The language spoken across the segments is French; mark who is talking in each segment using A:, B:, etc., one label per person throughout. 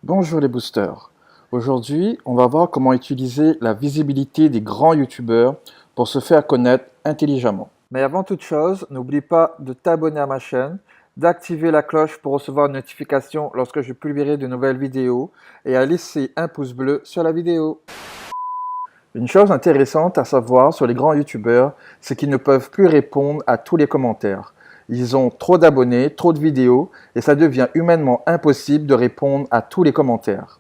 A: Bonjour les boosters. Aujourd'hui, on va voir comment utiliser la visibilité des grands youtubeurs pour se faire connaître intelligemment. Mais avant toute chose, n'oublie pas de t'abonner à ma chaîne, d'activer la cloche pour recevoir une notification lorsque je publierai de nouvelles vidéos et à laisser un pouce bleu sur la vidéo. Une chose intéressante à savoir sur les grands youtubeurs, c'est qu'ils ne peuvent plus répondre à tous les commentaires. Ils ont trop d'abonnés, trop de vidéos, et ça devient humainement impossible de répondre à tous les commentaires.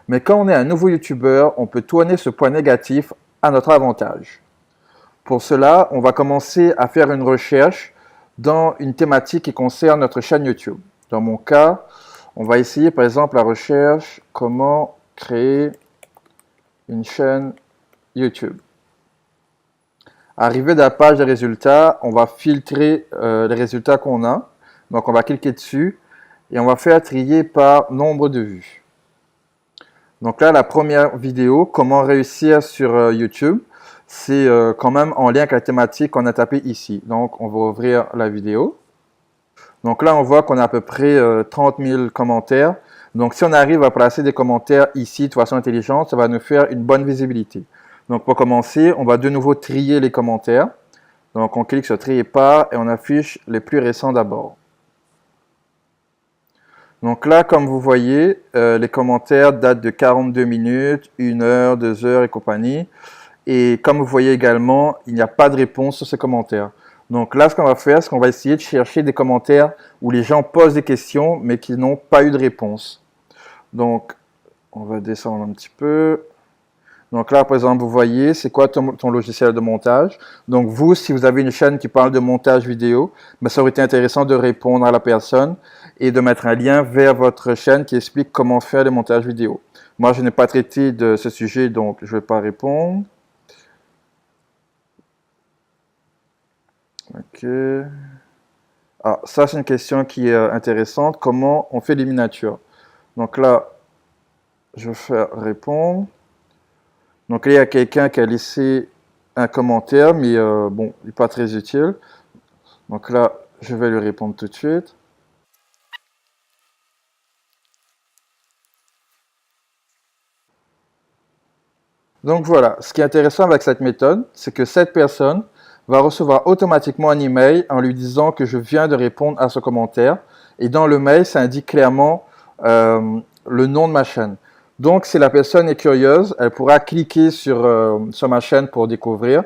A: Mais quand on est un nouveau youtubeur, on peut tourner ce point négatif à notre avantage. Pour cela, on va commencer à faire une recherche dans une thématique qui concerne notre chaîne YouTube. Dans mon cas, on va essayer par exemple la recherche « Comment créer une chaîne YouTube ». Arrivé dans la page des résultats, on va filtrer les résultats qu'on a. Donc, on va cliquer dessus et on va faire trier par nombre de vues. Donc là, la première vidéo, comment réussir sur YouTube, c'est quand même en lien avec la thématique qu'on a tapé ici. Donc, on va ouvrir la vidéo. Donc là, on voit qu'on a à peu près 30 000 commentaires. Donc, si on arrive à placer des commentaires ici de façon intelligente, ça va nous faire une bonne visibilité. Donc, pour commencer, on va de nouveau trier les commentaires. Donc, on clique sur Trier par et on affiche les plus récents d'abord. Donc là, comme vous voyez, les commentaires datent de 42 minutes, 1 heure, 2 heures et compagnie. Et comme vous voyez également, il n'y a pas de réponse sur ces commentaires. Donc là, ce qu'on va faire, c'est qu'on va essayer de chercher des commentaires où les gens posent des questions, mais qui n'ont pas eu de réponse. Donc, on va descendre un petit peu. Donc là, par exemple, vous voyez, c'est quoi ton logiciel de montage. Donc vous, si vous avez une chaîne qui parle de montage vidéo, ben, ça aurait été intéressant de répondre à la personne et de mettre un lien vers votre chaîne qui explique comment faire le montage vidéo. Moi, je n'ai pas traité de ce sujet, donc je ne vais pas répondre. Ok. Ah, ça, c'est une question qui est intéressante. Comment on fait des miniatures? Donc là, je vais faire répondre. Donc là, il y a quelqu'un qui a laissé un commentaire, mais bon, il n'est pas très utile. Donc là, je vais lui répondre tout de suite. Donc voilà, ce qui est intéressant avec cette méthode, c'est que cette personne va recevoir automatiquement un email en lui disant que je viens de répondre à ce commentaire. Et dans le mail, ça indique clairement le nom de ma chaîne. Donc, si la personne est curieuse, elle pourra cliquer sur ma chaîne pour découvrir.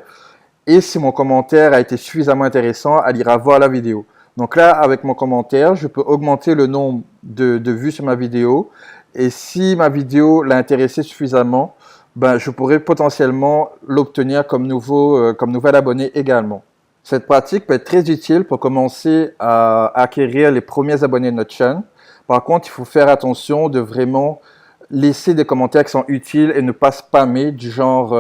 A: Et si mon commentaire a été suffisamment intéressant, elle ira voir la vidéo. Donc là, avec mon commentaire, je peux augmenter le nombre de vues sur ma vidéo. Et si ma vidéo l'a intéressé suffisamment, ben, je pourrais potentiellement l'obtenir comme nouvel abonné également. Cette pratique peut être très utile pour commencer à acquérir les premiers abonnés de notre chaîne. Par contre, il faut faire attention de vraiment laisser des commentaires qui sont utiles et ne pas spammer du genre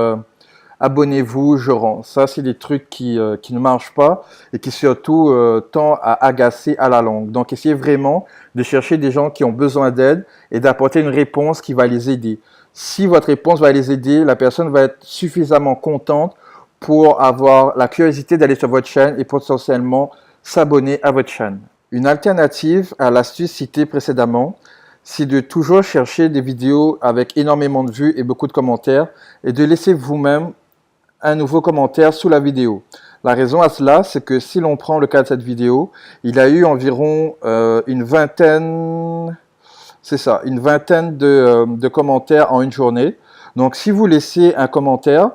A: abonnez-vous, je rends. Ça, c'est des trucs qui ne marchent pas et qui surtout tendent à agacer à la longue. Donc, essayez vraiment de chercher des gens qui ont besoin d'aide et d'apporter une réponse qui va les aider. Si votre réponse va les aider, la personne va être suffisamment contente pour avoir la curiosité d'aller sur votre chaîne et potentiellement s'abonner à votre chaîne. Une alternative à l'astuce citée précédemment, c'est de toujours chercher des vidéos avec énormément de vues et beaucoup de commentaires et de laisser vous-même un nouveau commentaire sous la vidéo. La raison à cela, c'est que si l'on prend le cas de cette vidéo, il a eu environ une vingtaine de commentaires en une journée. Donc, si vous laissez un commentaire,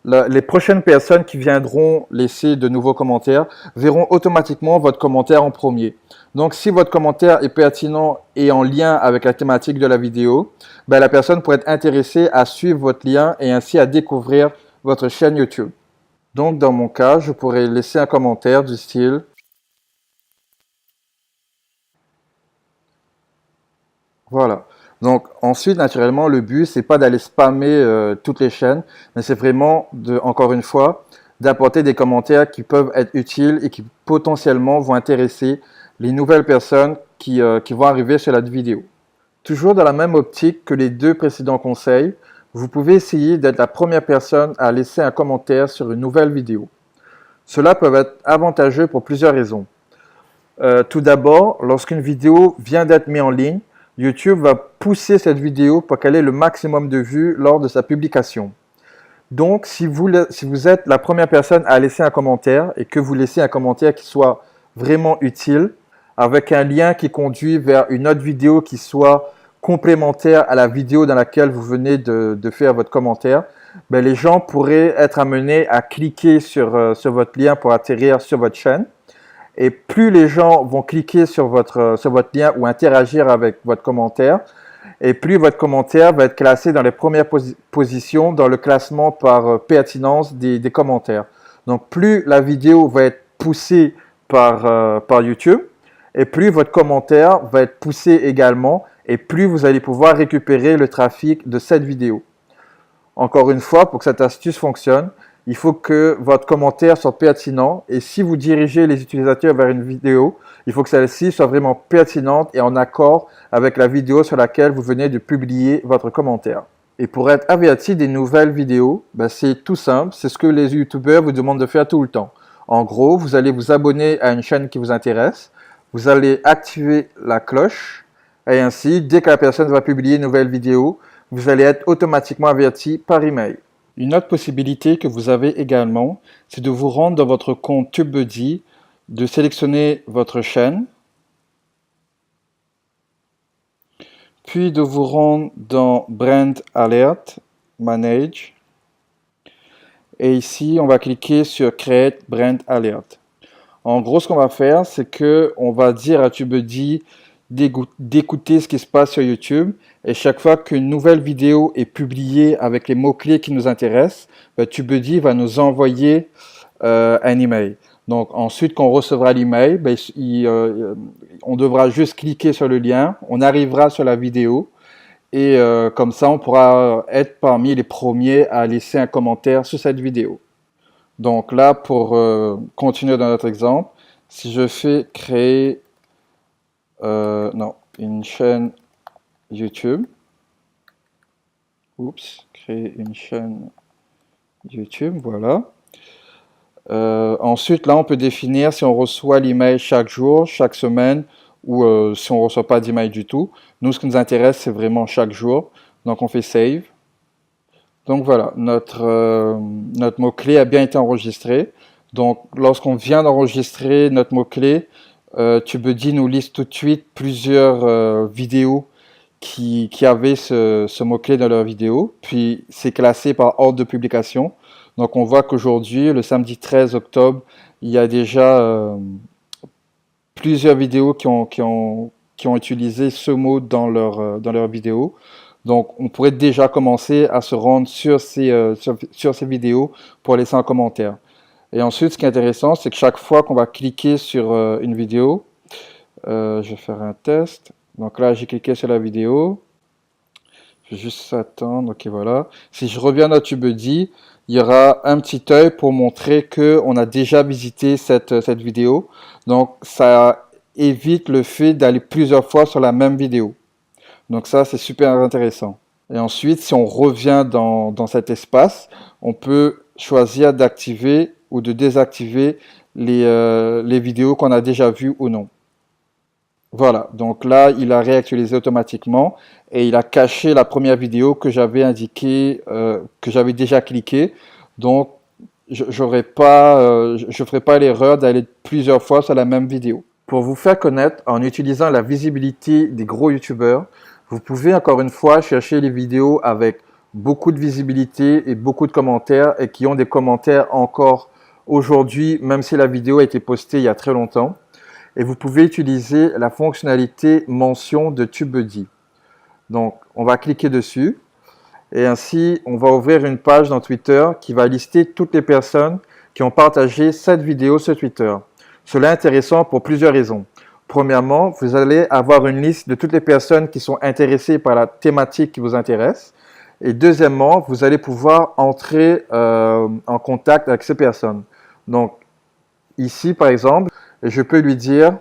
A: les prochaines personnes qui viendront laisser de nouveaux commentaires verront automatiquement votre commentaire en premier. Donc, si votre commentaire est pertinent et en lien avec la thématique de la vidéo, ben, la personne pourrait être intéressée à suivre votre lien et ainsi à découvrir votre chaîne YouTube. Donc, dans mon cas, je pourrais laisser un commentaire du style « Voilà ». Donc, ensuite, naturellement, le but, c'est pas d'aller spammer toutes les chaînes, mais c'est vraiment, encore une fois, d'apporter des commentaires qui peuvent être utiles et qui potentiellement vont intéresser les nouvelles personnes qui vont arriver sur la vidéo. Toujours dans la même optique que les deux précédents conseils, vous pouvez essayer d'être la première personne à laisser un commentaire sur une nouvelle vidéo. Cela peut être avantageux pour plusieurs raisons. Tout d'abord, lorsqu'une vidéo vient d'être mise en ligne, YouTube va pousser cette vidéo pour qu'elle ait le maximum de vues lors de sa publication. Donc, si vous êtes la première personne à laisser un commentaire et que vous laissez un commentaire qui soit vraiment utile, avec un lien qui conduit vers une autre vidéo qui soit complémentaire à la vidéo dans laquelle vous venez de faire votre commentaire, ben, les gens pourraient être amenés à cliquer sur votre lien pour atterrir sur votre chaîne. Et plus les gens vont cliquer sur votre lien ou interagir avec votre commentaire, et plus votre commentaire va être classé dans les premières positions dans le classement par pertinence des commentaires. Donc, plus la vidéo va être poussée par YouTube, et plus votre commentaire va être poussé également, et plus vous allez pouvoir récupérer le trafic de cette vidéo. Encore une fois, pour que cette astuce fonctionne, il faut que votre commentaire soit pertinent, et si vous dirigez les utilisateurs vers une vidéo, il faut que celle-ci soit vraiment pertinente et en accord avec la vidéo sur laquelle vous venez de publier votre commentaire. Et pour être averti des nouvelles vidéos, c'est tout simple, c'est ce que les youtubeurs vous demandent de faire tout le temps. En gros, vous allez vous abonner à une chaîne qui vous intéresse, vous allez activer la cloche, et ainsi, dès que la personne va publier une nouvelle vidéo, vous allez être automatiquement averti par email. Une autre possibilité que vous avez également, c'est de vous rendre dans votre compte TubeBuddy, de sélectionner votre chaîne, puis de vous rendre dans Brand Alert, Manage, et ici on va cliquer sur Create Brand Alert. En gros, ce qu'on va faire, c'est que on va dire à TubeBuddy d'écouter ce qui se passe sur YouTube, et chaque fois qu'une nouvelle vidéo est publiée avec les mots-clés qui nous intéressent, TubeBuddy va nous envoyer un email. Donc ensuite, quand on recevra l'email, on devra juste cliquer sur le lien, on arrivera sur la vidéo, et comme ça, on pourra être parmi les premiers à laisser un commentaire sur cette vidéo. Donc là, pour continuer dans notre exemple, si je fais créer une chaîne YouTube. Créer une chaîne YouTube, voilà. Ensuite, là, on peut définir si on reçoit l'email chaque jour, chaque semaine, ou si on ne reçoit pas d'email du tout. Nous, ce qui nous intéresse, c'est vraiment chaque jour. Donc, on fait Save. Donc, voilà, notre mot-clé a bien été enregistré. Donc, lorsqu'on vient d'enregistrer notre mot-clé, TubeBuddy nous liste tout de suite plusieurs vidéos qui avaient ce mot-clé dans leur vidéo, puis c'est classé par ordre de publication. Donc on voit qu'aujourd'hui, le samedi 13 octobre, il y a déjà plusieurs vidéos qui ont utilisé ce mot dans leur vidéo. Donc on pourrait déjà commencer à se rendre sur ces vidéos pour laisser un commentaire. Et ensuite, ce qui est intéressant, c'est que chaque fois qu'on va cliquer sur une vidéo, je vais faire un test. Donc là, j'ai cliqué sur la vidéo. Je vais juste attendre. Ok, voilà. Si je reviens dans TubeBuddy, il y aura un petit œil pour montrer qu'on a déjà visité cette vidéo. Donc, ça évite le fait d'aller plusieurs fois sur la même vidéo. Donc ça, c'est super intéressant. Et ensuite, si on revient dans cet espace, on peut choisir d'activer ou de désactiver les vidéos qu'on a déjà vues ou non. Voilà, donc là, il a réactualisé automatiquement et il a caché la première vidéo que j'avais indiqué, que j'avais déjà cliqué. Donc, je ne ferai pas l'erreur d'aller plusieurs fois sur la même vidéo. Pour vous faire connaître en utilisant la visibilité des gros youtubeurs, vous pouvez encore une fois chercher les vidéos avec beaucoup de visibilité et beaucoup de commentaires et qui ont des commentaires encore aujourd'hui, même si la vidéo a été postée il y a très longtemps. Et vous pouvez utiliser la fonctionnalité mention de TubeBuddy. Donc, on va cliquer dessus et ainsi, on va ouvrir une page dans Twitter qui va lister toutes les personnes qui ont partagé cette vidéo sur Twitter. Cela est intéressant pour plusieurs raisons. Premièrement, vous allez avoir une liste de toutes les personnes qui sont intéressées par la thématique qui vous intéresse. Et deuxièmement, vous allez pouvoir entrer en contact avec ces personnes. Donc, ici, par exemple, je peux lui dire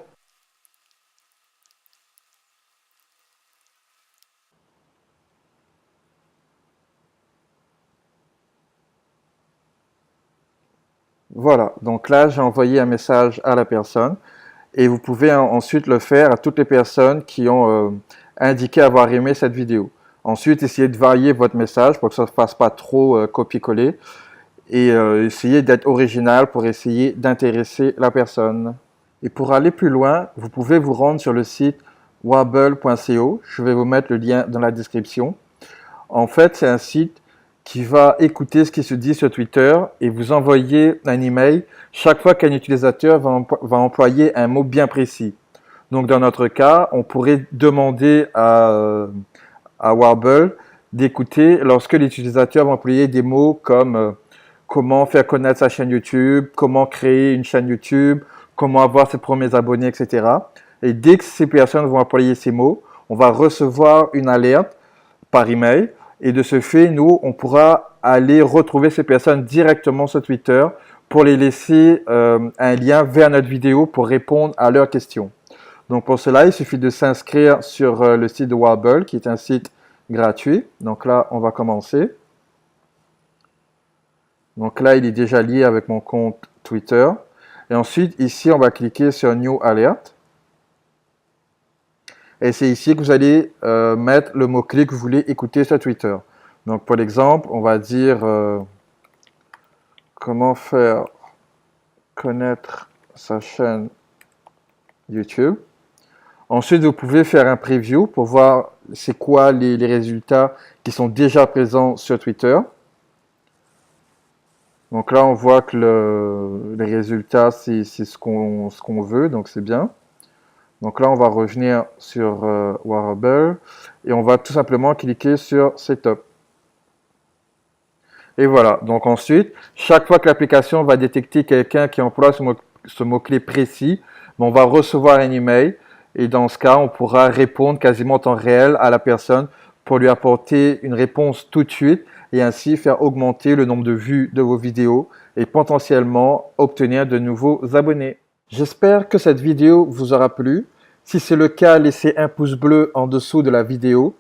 A: voilà, donc là j'ai envoyé un message à la personne et vous pouvez ensuite le faire à toutes les personnes qui ont indiquer avoir aimé cette vidéo. Ensuite, essayez de varier votre message pour que ça ne fasse pas trop copier-coller et essayez d'être original pour essayer d'intéresser la personne. Et pour aller plus loin, vous pouvez vous rendre sur le site wabble.co. Je vais vous mettre le lien dans la description. En fait, c'est un site qui va écouter ce qui se dit sur Twitter et vous envoyer un email chaque fois qu'un utilisateur va employer un mot bien précis. Donc, dans notre cas, on pourrait demander à Wabble d'écouter lorsque l'utilisateur va employer des mots comme comment faire connaître sa chaîne YouTube, comment créer une chaîne YouTube, comment avoir ses premiers abonnés, etc. Et dès que ces personnes vont employer ces mots, on va recevoir une alerte par email. Et de ce fait, nous, on pourra aller retrouver ces personnes directement sur Twitter pour les laisser un lien vers notre vidéo pour répondre à leurs questions. Donc pour cela, il suffit de s'inscrire sur le site de Wabble, qui est un site gratuit. Donc là, on va commencer. Donc là, il est déjà lié avec mon compte Twitter. Et ensuite, ici, on va cliquer sur New Alert. Et c'est ici que vous allez mettre le mot-clé que vous voulez écouter sur Twitter. Donc, pour l'exemple, on va dire comment faire connaître sa chaîne YouTube. Ensuite, vous pouvez faire un preview pour voir c'est quoi les résultats qui sont déjà présents sur Twitter. Donc là, on voit que les résultats, c'est ce qu'on veut, donc c'est bien. Donc là, on va revenir sur Wabble et on va tout simplement cliquer sur Setup. Et voilà. Donc ensuite, chaque fois que l'application va détecter quelqu'un qui emploie ce mot-clé précis, on va recevoir un email et dans ce cas, on pourra répondre quasiment en temps réel à la personne pour lui apporter une réponse tout de suite et ainsi faire augmenter le nombre de vues de vos vidéos et potentiellement obtenir de nouveaux abonnés. J'espère que cette vidéo vous aura plu. Si c'est le cas, laissez un pouce bleu en dessous de la vidéo.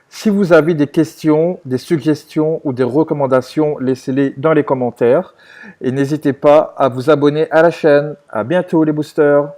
A: Si vous avez des questions, des suggestions ou des recommandations, laissez-les dans les commentaires. Et n'hésitez pas à vous abonner à la chaîne. À bientôt les boosters!